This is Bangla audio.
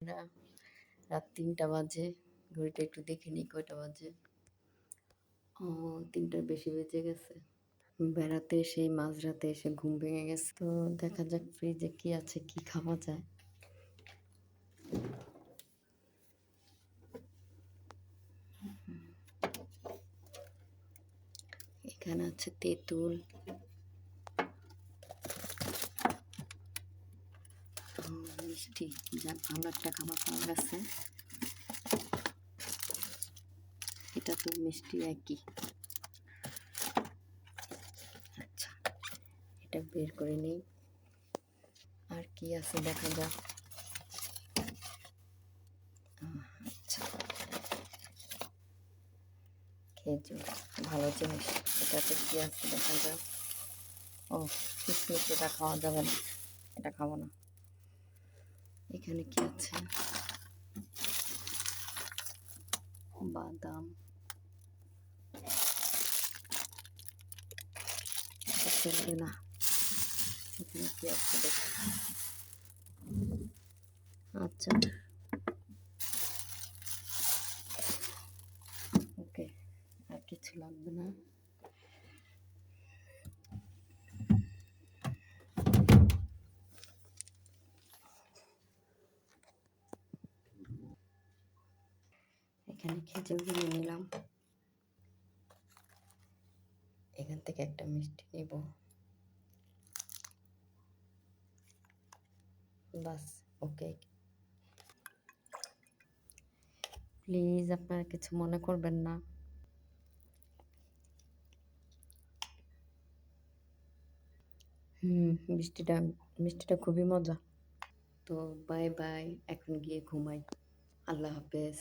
না, রাত ৩টা বাজে। ঘড়িটা একটু দেখে নিই কয়টা বাজে। ও ৩টার বেশি বেজে গেছে। বেড়াতে এসেই মাঝরাতে এসে ঘুম ভেঙে গেছে। তো দেখা যাক ফ্রিজে কি আছে, কি খাওয়া যায়। এখানে আছে তেঁতুল, মিষ্টি। যাক ভালো একটা খাবার পাওয়া গেছে। এটা তো মিষ্টি একই। আচ্ছা, এটা বের করে নিই। আর কি আছে দেখা যাক। আচ্ছা, খেজুর ভালো জিনিস। এটাতে কি আছে দেখা যাক। ও কিশমিশ, এটা খাওয়া যাবে না, এটা খাবো না। এখানে কি আছে, বাদাম, এটা চলবে না। এখানে কি আছে দেখি। আচ্ছা, ওকে, আর কিছু লাগবে না। এখানে খেজুর নিয়ে নিলাম। এখান থেকে একটা মিষ্টি নেব। বাস, ওকে। প্লিজ আপনারা কিছু মনে করবেন না। মিষ্টিটা মিষ্টিটা খুবই মজা। তো বাই বাই, এখন গিয়ে ঘুমাই। আল্লাহ হাফেজ।